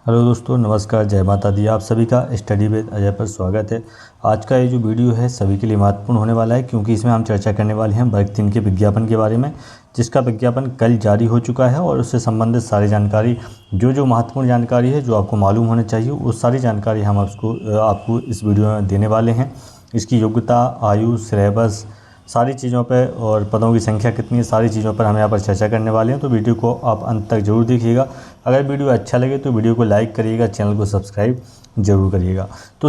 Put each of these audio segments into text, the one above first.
Hello दोस्तों, नमस्कार, जय माता दी। आप सभी का स्टडी विद अजय पर स्वागत है। आज का ये जो वीडियो है सभी के लिए महत्वपूर्ण होने वाला है, क्योंकि इसमें हम चर्चा करने वाले हैं वर्ग 3 के विज्ञापन के बारे में, जिसका विज्ञापन कल जारी हो चुका है। और उससे संबंधित सारी जानकारी, जो महत्वपूर्ण जानकारी है, जो आपको मालूम होनी चाहिए, उस सारी जानकारी हम आपको इस वीडियो में देने वाले हैं। इसकी योग्यता, आयु, सिलेबस, सारी चीज़ों पर और पदों की संख्या कितनी है, सारी चीज़ों पर हम यहाँ पर चर्चा करने वाले हैं। तो वीडियो को आप अंत तक जरूर देखिएगा। अगर वीडियो अच्छा लगे तो वीडियो को लाइक करिएगा, चैनल को सब्सक्राइब जरूर करिएगा। तो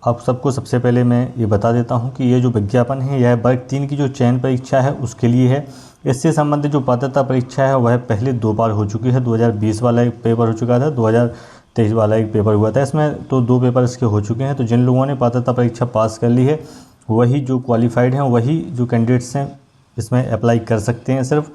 आप सबको सबसे पहले मैं ये बता देता हूँ कि ये जो विज्ञापन है यह वर्ग 3 की जो चयन परीक्षा है उसके लिए है। इससे संबंधित जो पात्रता परीक्षा है वह पहले 2 बार हो चुकी है। 2020 वाला एक पेपर हो चुका था, 2023 वाला एक पेपर हुआ था। इसमें तो 2 पेपर इसके हो चुके हैं। तो जिन लोगों ने पात्रता परीक्षा पास कर ली है, वही जो क्वालिफाइड हैं, वही जो कैंडिडेट्स हैं इसमें अप्लाई कर सकते हैं। सिर्फ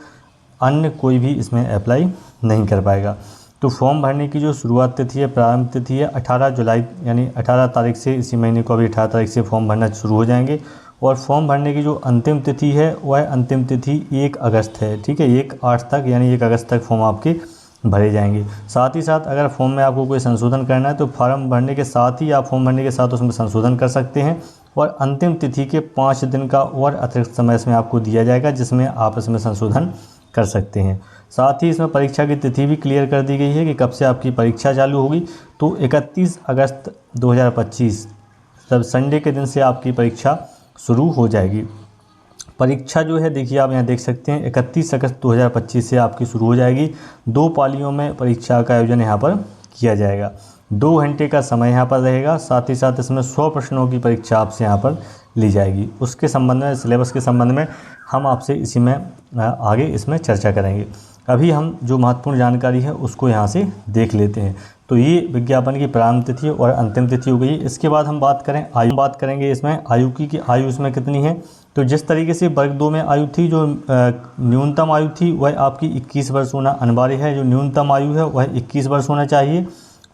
अन्य कोई भी इसमें अप्लाई नहीं कर पाएगा। तो फॉर्म भरने की जो शुरुआत तिथि है, प्रारंभ तिथि है 18 जुलाई, यानी 18 तारीख से, इसी महीने को अभी 18 तारीख से फॉर्म भरना शुरू हो जाएंगे। और फॉर्म भरने की जो अंतिम तिथि है वह अंतिम तिथि 1 अगस्त है। ठीक है, 1/8 तक, यानी 1 अगस्त तक फॉर्म आपके भरे जाएंगे। साथ ही साथ अगर फॉर्म में आपको कोई संशोधन करना है तो फॉर्म भरने के साथ ही, आप फॉर्म भरने के साथ उसमें संशोधन कर सकते हैं। और अंतिम तिथि के 5 दिन का और अतिरिक्त समय इसमें आपको दिया जाएगा, जिसमें आप इसमें संशोधन कर सकते हैं। साथ ही इसमें परीक्षा की तिथि भी क्लियर कर दी गई है कि कब से आपकी परीक्षा चालू होगी। तो 31 अगस्त 2025 तब संडे के दिन से आपकी परीक्षा शुरू हो जाएगी। परीक्षा जो है, देखिए आप यहाँ देख सकते हैं, 31 अगस्त 2025 से आपकी शुरू हो जाएगी। 2 पालियों में परीक्षा का आयोजन यहाँ पर किया जाएगा। 2 घंटे का समय यहाँ पर रहेगा। साथ ही साथ इसमें 100 प्रश्नों की परीक्षा आपसे यहाँ पर ली जाएगी। उसके संबंध में, सिलेबस के संबंध में हम आपसे इसी में आगे इसमें चर्चा करेंगे। अभी हम जो महत्वपूर्ण जानकारी है उसको यहाँ से देख लेते हैं। तो ये विज्ञापन की प्रारंभ तिथि और अंतिम तिथि हो गई। इसके बाद हम बात करेंगे इसमें आयु की, कि आयु इसमें कितनी है। तो जिस तरीके से वर्ग 2 में आयु थी, जो न्यूनतम आयु थी वह आपकी 21 वर्ष होना अनिवार्य है। जो न्यूनतम आयु है वह 21 वर्ष होना चाहिए।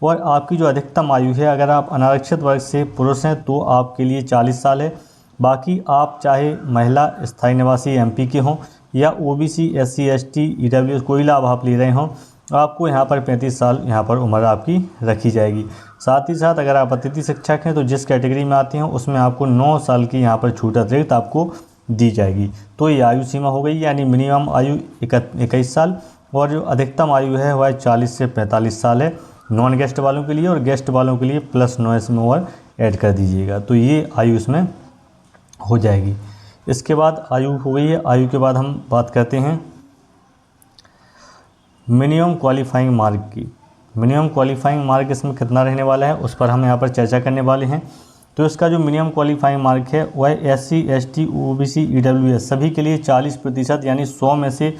और आपकी जो अधिकतम आयु है, अगर आप अनारक्षित वर्ग से पुरुष हैं तो आपके लिए 40 साल है। बाकी आप चाहे महिला, स्थायी निवासी MP के हों, या OBC, SC, ST, EWS कोई लाभ आप ले रहे हों, आपको यहाँ पर 35 साल यहाँ पर उम्र आपकी रखी जाएगी। साथ ही साथ अगर आप अतिथि शिक्षक हैं तो जिस कैटेगरी में आते हैं उसमें आपको 9 साल की यहाँ पर छूट अतिरिक्त आपको दी जाएगी। तो ये आयु सीमा हो गई, यानी मिनिमम आयु 21 साल, और जो अधिकतम आयु है वह 40 से 45 साल है नॉन गेस्ट वालों के लिए। और गेस्ट वालों के लिए +9 इसमें और ऐड कर दीजिएगा। तो ये आयु इसमें हो जाएगी। इसके बाद आयु हो गई है। आयु के बाद हम बात करते हैं मिनिमम क्वालिफाइंग मार्क की। मिनिमम क्वालिफाइंग मार्क इसमें कितना रहने वाला है उस पर हम यहाँ पर चर्चा करने वाले हैं। तो इसका जो मिनिमम क्वालिफाइंग मार्क है वह SC, ST, OBC, EWS सभी के लिए 40%, यानी 100 में से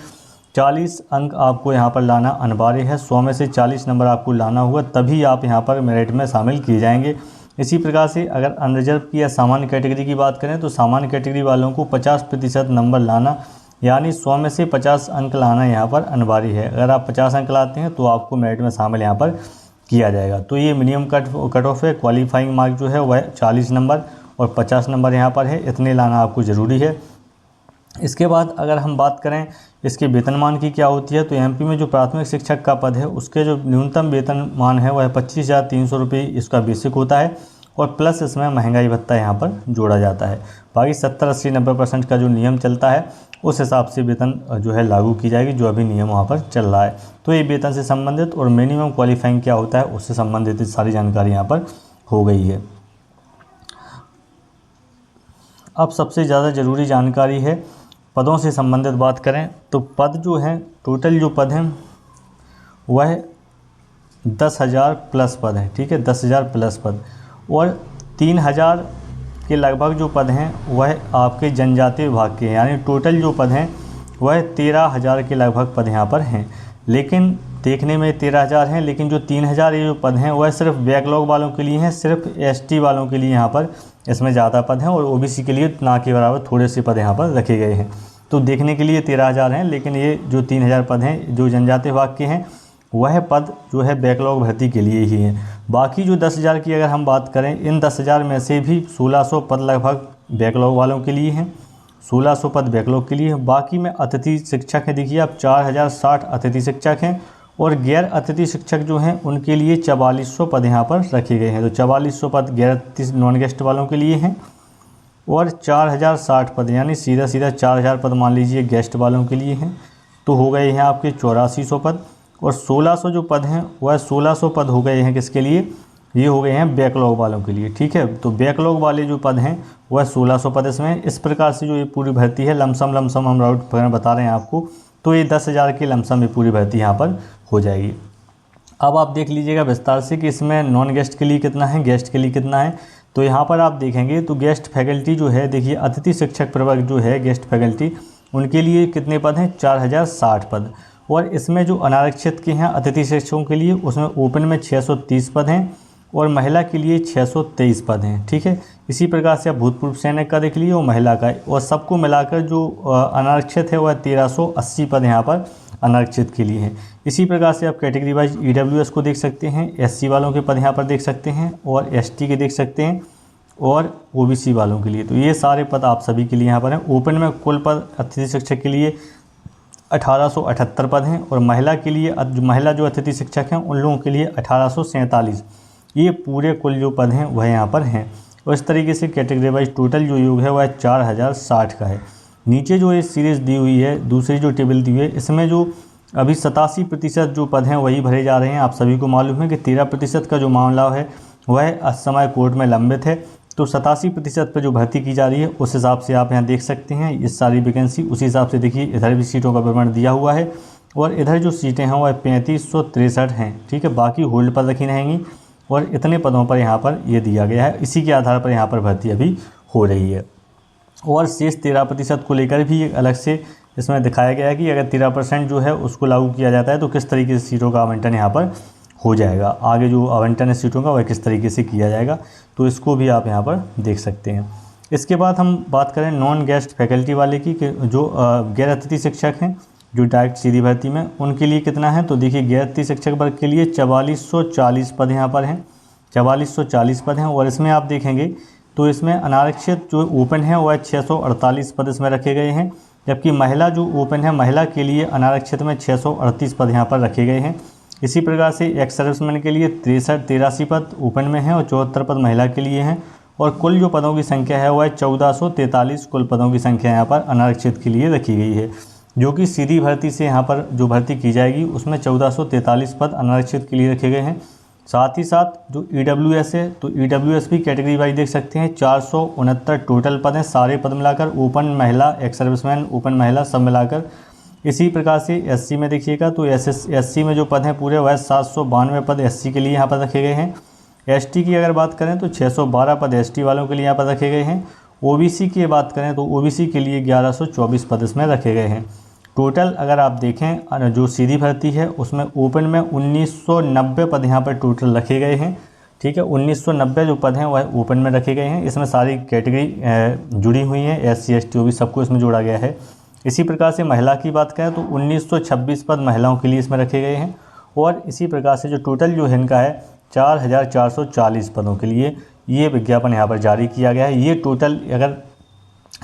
40 अंक आपको यहाँ पर लाना अनिवार्य है। 100 में से 40 नंबर आपको लाना होगा, तभी आप यहाँ पर मेरिट में शामिल किए जाएंगे। इसी प्रकार से अगर अनरिजर्व की या सामान्य कैटेगरी की बात करें तो सामान्य कैटेगरी वालों को 50% नंबर लाना, यानी 100 में से 50 अंक लाना यहाँ पर अनिवार्य है। अगर आप 50 अंक लाते हैं तो आपको मेरिट में शामिल यहाँ पर किया जाएगा। तो ये मिनिमम कट ऑफ है। क्वालिफाइंग मार्क जो है वह 40 नंबर और 50 नंबर यहाँ पर है, इतने लाना आपको ज़रूरी है। इसके बाद अगर हम बात करें इसके वेतनमान की क्या होती है, तो MP में जो प्राथमिक शिक्षक का पद है उसके जो न्यूनतम वेतनमान है वह 25,300 रुपये इसका बेसिक होता है। और प्लस इसमें महंगाई भत्ता यहाँ पर जोड़ा जाता है। बाकी 70, 80, 90% का जो नियम चलता है उस हिसाब से वेतन जो है लागू की जाएगी, जो अभी नियम वहाँ पर चल रहा है। तो ये वेतन से संबंधित और मिनिमम क्वालिफाइंग क्या होता है उससे संबंधित सारी जानकारी यहाँ पर हो गई है। अब सबसे ज़्यादा ज़रूरी जानकारी है पदों से संबंधित बात करें तो पद जो हैं, टोटल जो पद हैं वह 10,000 प्लस पद हैं। ठीक है, 10,000 प्लस पद। और 3,000 के लगभग जो पद हैं वह आपके जनजातीय विभाग के हैं, यानी टोटल जो पद हैं वह 13,000 के लगभग पद यहाँ पर हैं। लेकिन देखने में 13,000 हैं, लेकिन जो 3,000 ये जो पद हैं वह सिर्फ बैकलॉग वालों के लिए हैं, सिर्फ ST वालों के लिए यहाँ पर इसमें ज़्यादा पद हैं। और OBC के लिए ना के बराबर थोड़े से पद यहाँ पर रखे गए हैं। तो देखने के लिए 13,000 हैं, लेकिन ये जो 3,000 पद हैं जो जनजातीय विभाग के हैं वह पद जो है बैकलॉग भर्ती के लिए ही हैं। बाकी जो 10,000 की अगर हम बात करें, इन 10,000 में से भी 1,600 पद लगभग बैकलॉग वालों के लिए हैं, 1600 पद बैकलॉग के लिए। बाकी में अतिथि शिक्षक हैं, देखिए आप 4,060 अतिथि शिक्षक हैं और गैर अतिथि शिक्षक जो हैं उनके लिए 4400 पद यहाँ पर रखे गए हैं। तो 4400 पद गैर अतिथि नॉन गेस्ट वालों के लिए हैं और 4060 पद यानी सीधा 4000 पद मान लीजिए गेस्ट वालों के लिए हैं। तो हो गए हैं आपके 8400 पद। और 1600 जो पद हैं वह 1600 पद हो गए हैं किसके लिए, ये हो गए हैं बैकलॉग वालों के लिए। ठीक है, तो बैकलॉग वाले जो पद हैं वह 1600 पद इसमें। इस प्रकार से जो ये पूरी भर्ती है लमसम हम राउट बता रहे हैं आपको, तो ये 10,000 की लमसम ये पूरी भर्ती यहाँ पर हो जाएगी। अब आप देख लीजिएगा विस्तार से कि इसमें नॉन गेस्ट के लिए कितना है, गेस्ट के लिए कितना है। तो यहाँ पर आप देखेंगे तो गेस्ट फैकल्टी जो है, देखिए अतिथि शिक्षक प्रवर्ग जो है गेस्ट फैकल्टी, उनके लिए कितने पद हैं, 4060 पद। और इसमें जो अनारक्षित के हैं अतिथि शिक्षकों के लिए, उसमें ओपन में 630 पद हैं और महिला के लिए 623 पद हैं। ठीक है, इसी प्रकार से आप भूतपूर्व सैनिक का देख लीजिए और महिला का, और सबको मिलाकर जो अनारक्षित है वह 1380 पद यहाँ पर अनारक्षित के लिए हैं। इसी प्रकार से आप कैटेगरी वाइज EWS को देख सकते हैं, SC वालों के पद यहाँ पर देख सकते हैं और ST के देख सकते हैं और OBC वालों के लिए। तो ये सारे पद आप सभी के लिए यहाँ पर हैं। ओपन में कुल पद अतिथि शिक्षक के लिए 1878 पद हैं और महिला के लिए, महिला जो अतिथि शिक्षक हैं उन लोगों के लिए 1847। ये पूरे कुल जो पद हैं वह यहाँ पर हैं। और इस तरीके से कैटेगरी वाइज टोटल जो योग है वह 4060 का है। नीचे जो ये सीरीज़ दी हुई है, दूसरी जो टेबल दी हुई है, इसमें जो अभी 87% जो पद हैं वही भरे जा रहे हैं। आप सभी को मालूम है कि 13% का जो मामला है वह इस समय कोर्ट में लंबित है। तो 87% पर जो भर्ती की जा रही है उस हिसाब से आप यहाँ देख सकते हैं ये सारी वैकेंसी। उसी हिसाब से देखिए इधर भी सीटों का विवरण दिया हुआ है और इधर जो सीटें हैं वह 3563 हैं। ठीक है, बाकी होल्ड पर रखी रहेंगी और इतने पदों पर यहाँ पर ये दिया गया है। इसी के आधार पर यहाँ पर भर्ती अभी हो रही है। और शेष 13% को लेकर भी एक अलग से इसमें दिखाया गया है कि अगर 13% जो है उसको लागू किया जाता है तो किस तरीके से सीटों का आवंटन यहाँ पर हो जाएगा, आगे जो आवंटन है सीटों का वह किस तरीके से किया जाएगा। तो इसको भी आप यहाँ पर देख सकते हैं। इसके बाद हम बात करें नॉन गेस्ट फैकल्टी वाले की, कि जो गैर अतिथि शिक्षक हैं जो डायरेक्ट सीधी भर्ती में, उनके लिए कितना है। तो देखिए गैर अतिथि शिक्षक वर्ग के लिए 4440 पद यहाँ पर हैं, 4440 पद हैं। और इसमें आप देखेंगे तो इसमें अनारक्षित जो ओपन है वह 648 पद इसमें रखे गए हैं, जबकि महिला जो ओपन है, महिला के लिए अनारक्षित में 638 पद यहाँ पर रखे गए हैं। इसी प्रकार से एक्स सर्विसमैन के लिए 83 पद ओपन में हैं और 74 पद महिला के लिए हैं। और कुल जो पदों की संख्या है वह 1443 कुल पदों की संख्या यहाँ पर अनारक्षित के लिए रखी गई है, जो कि सीधी भर्ती से यहाँ पर जो भर्ती की जाएगी उसमें 1443 पद अनारक्षित के लिए रखे गए हैं। साथ ही साथ जो EWS है, तो EWS भी कैटेगरी वाइज देख सकते हैं, 469 टोटल पद हैं, सारे पद मिलाकर, ओपन महिला, एक्स सर्विसमैन, ओपन महिला सब मिलाकर। इसी प्रकार से SC में देखिएगा तो SC में जो पद हैं पूरे वह 792 पद SC के लिए यहाँ पर रखे गए हैं। ST की अगर बात करें तो 612 पद ST वालों के लिए यहाँ पर रखे गए हैं। OBC की बात करें तो OBC के लिए 1124 पद इसमें रखे गए हैं। टोटल अगर आप देखें जो सीधी भर्ती है उसमें ओपन में 1990 पद यहाँ पर टोटल रखे गए हैं। ठीक है, 1990 जो पद हैं वह ओपन में रखे गए हैं। इसमें सारी कैटेगरी जुड़ी हुई हैं, SC ST OBC सबको इसमें जोड़ा गया है। इसी प्रकार से महिला की बात करें तो 1926 पद महिलाओं के लिए इसमें रखे गए हैं। और इसी प्रकार से जो टोटल जो है इनका है 4440 पदों के लिए ये विज्ञापन यहाँ पर जारी किया गया है। ये टोटल अगर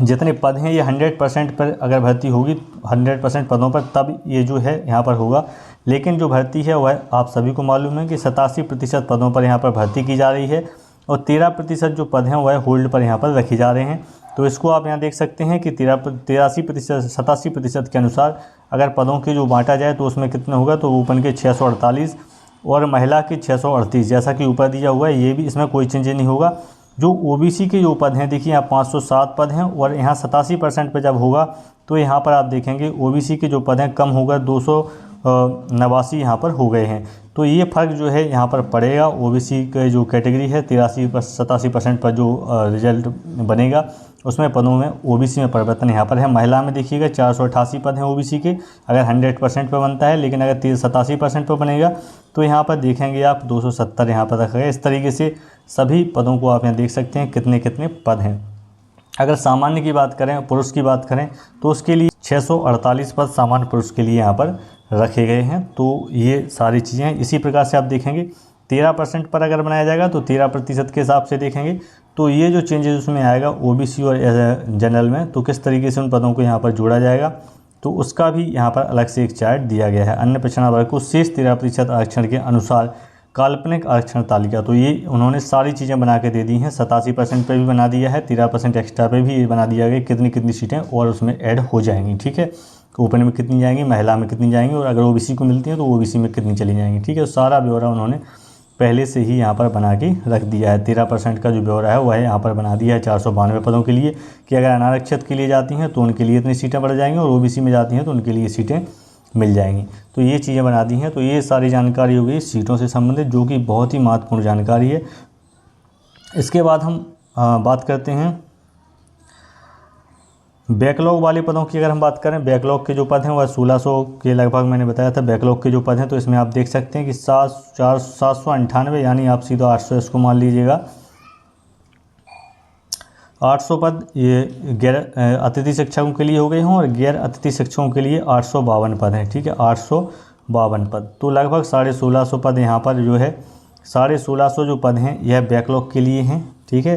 जितने पद हैं ये 100% पर अगर भर्ती होगी 100% पदों पर तब ये जो है यहाँ पर होगा। लेकिन जो भर्ती है वह आप सभी को मालूम है कि 87% पदों पर यहाँ पर भर्ती की जा रही है और 13% जो पद हैं वह होल्ड पर यहाँ पर रखे जा रहे हैं। तो इसको आप यहाँ देख सकते हैं कि 87% के अनुसार अगर पदों के जो बांटा जाए तो उसमें कितना होगा, तो ओपन के 648 और महिला के 638, जैसा कि ऊपर दिया हुआ है। ये भी इसमें कोई चेंज नहीं होगा। जो OBC के जो पद हैं देखिए यहाँ 507 पद हैं और यहाँ 87% पे जब होगा तो यहाँ पर आप देखेंगे OBC के जो पद हैं कम होगा, 289 यहाँ पर हो गए हैं। तो ये फ़र्क जो है यहाँ पर पड़ेगा। OBC के जो कैटेगरी है 87% पर जो रिजल्ट बनेगा उसमें पदों में OBC में परिवर्तन यहाँ पर है। महिला में देखिएगा 488 पद हैं OBC के, अगर 100% पर बनता है, लेकिन अगर 87% पर बनेगा तो यहाँ पर देखेंगे आप 270 यहाँ पर रखा गया। इस तरीके से सभी पदों को आप यहाँ देख सकते हैं कितने कितने पद हैं। अगर सामान्य की बात करें, पुरुष की बात करें तो उसके लिए 648 पद सामान्य पुरुष के लिए यहाँ पर रखे गए हैं। तो ये सारी चीज़ें हैं। इसी प्रकार से आप देखेंगे 13% पर अगर बनाया जाएगा तो 13% के हिसाब से देखेंगे तो ये जो चेंजेस उसमें आएगा OBC और जनरल में, तो किस तरीके से उन पदों को यहाँ पर जोड़ा जाएगा तो उसका भी यहाँ पर अलग से एक चार्ट दिया गया है। अन्य पिछड़ा वर्ग को शेष 13% आरक्षण के अनुसार काल्पनिक आरक्षण तालिका, तो ये उन्होंने सारी चीज़ें बना के दे दी हैं। 87% पे भी बना दिया है, 13% एक्स्ट्रा पे भी ये बना दिया गया कितनी कितनी सीटें और उसमें ऐड हो जाएंगी। ठीक है, ओपन में कितनी जाएंगी, महिला में कितनी जाएंगी, और अगर ओबीसी को मिलती है तो ओबीसी में कितनी चली जाएंगी। ठीक है, सारा ब्यौरा उन्होंने पहले से ही यहाँ पर बना के रख दिया है। 13% का जो ब्यौरा है वह यहाँ पर बना दिया है 492 पदों के लिए, कि अगर अनारक्षित के लिए जाती हैं तो उनके लिए इतनी सीटें बढ़ जाएंगी, और ओबीसी में जाती हैं तो उनके लिए सीटें मिल जाएंगी। तो ये चीज़ें बना दी हैं। तो ये सारी जानकारी हो गई सीटों से संबंधित, जो कि बहुत ही महत्वपूर्ण जानकारी है। इसके बाद हम बात करते हैं बैकलॉग वाले पदों की। अगर हम बात करें, बैकलॉग के जो पद हैं वह 1600 के लगभग मैंने बताया था बैकलॉग के जो पद हैं। तो इसमें आप देख सकते हैं कि 798, यानी आप सीधा 800 इसको मान लीजिएगा। 800 पद ये गैर अतिथि शिक्षकों के लिए हो गए हों, और गैर अतिथि शिक्षकों के लिए 852 पद हैं। ठीक है, 852 पद। तो लगभग 1650 पद यहाँ पर जो है 1650 जो पद हैं यह बैकलॉग के लिए हैं। ठीक है,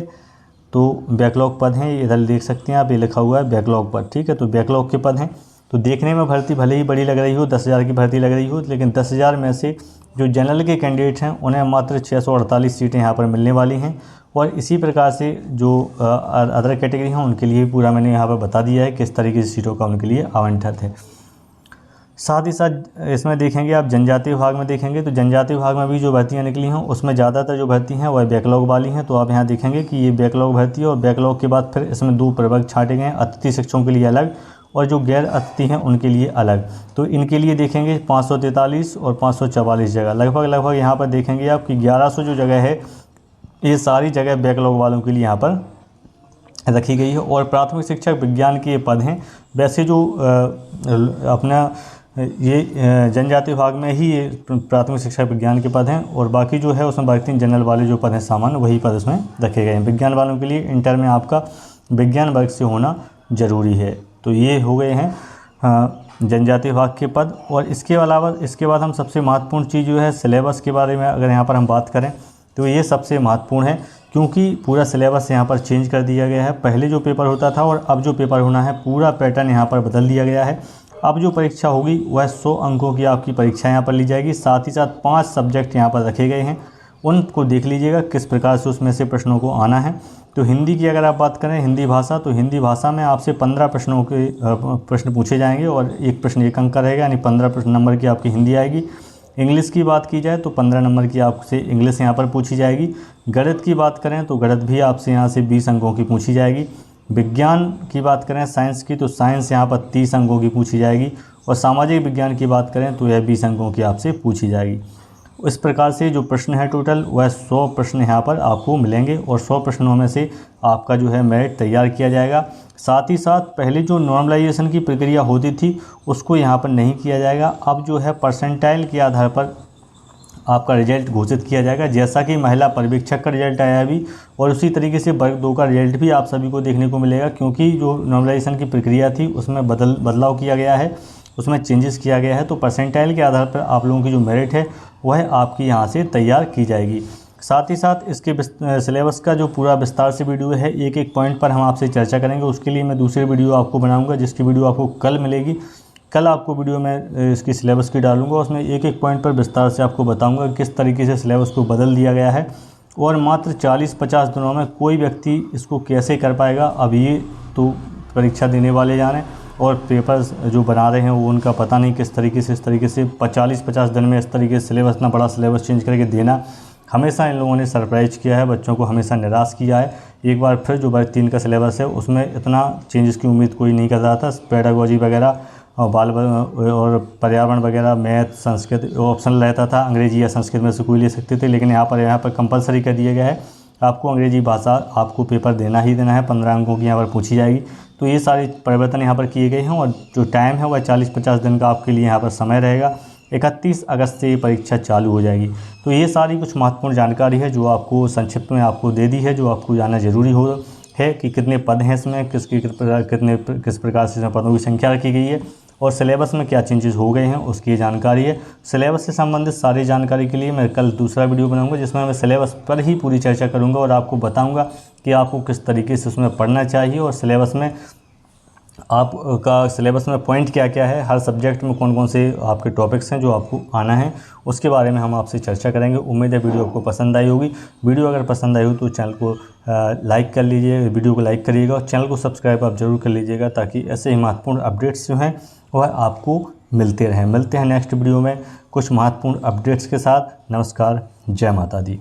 तो बैकलॉग पद हैं, इधर देख सकते हैं आप, ये लिखा हुआ है बैकलॉग पद। ठीक है, तो बैकलॉग के पद हैं। तो देखने में भर्ती भले ही बड़ी लग रही हो, 10,000 की भर्ती लग रही हो, लेकिन 10,000 में से जो जनरल के कैंडिडेट हैं उन्हें मात्र 648 सीटें यहाँ पर मिलने वाली हैं। और इसी प्रकार से जो अदर कैटेगरी हैं उनके लिए पूरा मैंने यहाँ पर बता दिया है किस तरीके से सीटों का उनके लिए आवंटित है। साथ ही साथ इसमें देखेंगे आप जनजातीय विभाग में देखेंगे, तो जनजातीय विभाग में भी जो भर्तियां निकली हैं उसमें ज़्यादातर जो भर्ती हैं वह बैकलॉग वाली हैं। तो आप यहाँ देखेंगे कि ये बैकलॉग भर्ती है, और बैकलॉग के बाद फिर इसमें 2 प्रवर्ग छांटे गए हैं, अतिथि शिक्षकों के लिए अलग और जो गैर अतिथि हैं उनके लिए अलग। तो इनके लिए देखेंगे 543 और 544 जगह, लगभग यहाँ पर देखेंगे आप कि 1100 जो जगह है ये सारी जगह बैकलॉग वालों के लिए यहाँ पर रखी गई है। और प्राथमिक शिक्षक विज्ञान के ये पद हैं। वैसे जो अपना ये जनजातीय विभाग में ही ये प्राथमिक शिक्षक विज्ञान के पद हैं, और बाकी जो है उसमें बाकी जनरल वाले जो पद हैं सामान्य वही पद इसमें रखे गए हैं। विज्ञान वालों के लिए इंटर में आपका विज्ञान वर्ग से होना ज़रूरी है। तो ये हो गए हैं जनजातीय विभाग के पद। और इसके अलावा इसके बाद हम सबसे महत्वपूर्ण चीज़ जो है सिलेबस के बारे में अगर यहाँ पर हम बात करें तो ये सबसे महत्वपूर्ण है, क्योंकि पूरा सिलेबस यहाँ पर चेंज कर दिया गया है। पहले जो पेपर होता था और अब जो पेपर होना है पूरा पैटर्न यहाँ पर बदल दिया गया है। अब जो परीक्षा होगी वह 100 अंकों की आपकी परीक्षा यहाँ पर ली जाएगी। साथ ही साथ 5 सब्जेक्ट यहाँ पर रखे गए हैं, उनको देख लीजिएगा किस प्रकार से उसमें से प्रश्नों को आना है। तो हिंदी की अगर आप बात करें, हिंदी भाषा, तो हिंदी भाषा में आपसे 15 प्रश्नों के प्रश्न पूछे जाएंगे, और एक प्रश्न 1 अंक का रहेगा, यानी 15 नंबर की आपकी हिंदी आएगी। इंग्लिश की बात की जाए तो 15 नंबर की आपसे इंग्लिश यहाँ पर पूछी जाएगी। गणित की बात करें तो गणित भी आपसे यहाँ से 20 अंकों की पूछी जाएगी। विज्ञान की बात करें साइंस की, तो साइंस यहाँ पर 30 अंकों की पूछी जाएगी। और सामाजिक विज्ञान की बात करें तो यह 20 अंकों की आपसे पूछी जाएगी। इस प्रकार से जो प्रश्न है टोटल वह 100 प्रश्न यहाँ पर आपको मिलेंगे, और 100 प्रश्नों में से आपका जो है मेरिट तैयार किया जाएगा। साथ ही साथ पहले जो नॉर्मलाइजेशन की प्रक्रिया होती थी उसको यहाँ पर नहीं किया जाएगा। अब जो है परसेंटाइल के आधार पर आपका रिजल्ट घोषित किया जाएगा, जैसा कि महिला पर्यवेक्षक का रिजल्ट आया अभी, और उसी तरीके से वर्ग 2 का रिजल्ट भी आप सभी को देखने को मिलेगा। क्योंकि जो नॉर्मलाइजेशन की प्रक्रिया थी उसमें बदलाव किया गया है, उसमें चेंजेस किया गया है। तो परसेंटाइल के आधार पर आप लोगों की जो मेरिट है वह आपकी यहाँ से तैयार की जाएगी। साथ ही साथ इसके सिलेबस का जो पूरा विस्तार से वीडियो है, एक एक पॉइंट पर हम आपसे चर्चा करेंगे। उसके लिए मैं दूसरी वीडियो आपको बनाऊंगा, जिसकी वीडियो आपको कल मिलेगी। कल आपको वीडियो में इसकी सिलेबस की डालूंगा, उसमें एक एक पॉइंट पर विस्तार से आपको बताऊंगा किस तरीके से सिलेबस को बदल दिया गया है, और मात्र 40-50 दिनों में कोई व्यक्ति इसको कैसे कर पाएगा। अब ये तो परीक्षा देने वाले जाने, और पेपर्स जो बना रहे हैं वो उनका पता नहीं किस तरीके से इस तरीके से 40-50 दिन में इस तरीके से सिलेबस, इतना बड़ा सिलेबस चेंज करके देना। हमेशा इन लोगों ने सरप्राइज़ किया है, बच्चों को हमेशा निराश किया है। एक बार फिर जो वर्ग 3 का सिलेबस है उसमें इतना चेंजेस की उम्मीद कोई नहीं कर रहा था। पेडागोजी वगैरह और बाल और पर्यावरण वगैरह, मैथ, संस्कृत ऑप्शनल रहता था, अंग्रेजी या संस्कृत में से कोई ले सकते थे, लेकिन यहाँ पर कंपलसरी कर दिया गया है। आपको अंग्रेजी भाषा आपको पेपर देना ही देना है, 15 अंकों की यहाँ पर पूछी जाएगी। तो ये सारे परिवर्तन यहाँ पर किए गए हैं, और जो टाइम है वह 40-50 दिन का आपके लिए यहाँ पर समय रहेगा। 31 अगस्त से ये परीक्षा चालू हो जाएगी। तो ये सारी कुछ महत्वपूर्ण जानकारी है जो आपको संक्षिप्त में आपको दे दी है, जो आपको जानना ज़रूरी हो है कि कितने पद हैं इसमें, किस प्रकार से पदों की संख्या रखी गई है, और सिलेबस में क्या चेंजेस हो गए हैं उसकी जानकारी है। सिलेबस से संबंधित सारी जानकारी के लिए मैं कल दूसरा वीडियो बनाऊंगा, जिसमें मैं सिलेबस पर ही पूरी चर्चा करूंगा और आपको बताऊंगा कि आपको किस तरीके से उसमें पढ़ना चाहिए, और सिलेबस में आपका सिलेबस में पॉइंट क्या क्या है, हर सब्जेक्ट में कौन कौन से आपके टॉपिक्स हैं जो आपको आना है, उसके बारे में हम आपसे चर्चा करेंगे। उम्मीद है वीडियो आपको पसंद आई होगी। वीडियो अगर पसंद आई हो तो चैनल को लाइक कर लीजिए, वीडियो को लाइक करिएगा और चैनल को सब्सक्राइब आप ज़रूर कर लीजिएगा, ताकि ऐसे ही महत्वपूर्ण अपडेट्स जो हैं वह आपको मिलते रहें। मिलते हैं नेक्स्ट वीडियो में कुछ महत्वपूर्ण अपडेट्स के साथ। नमस्कार, जय माता दी।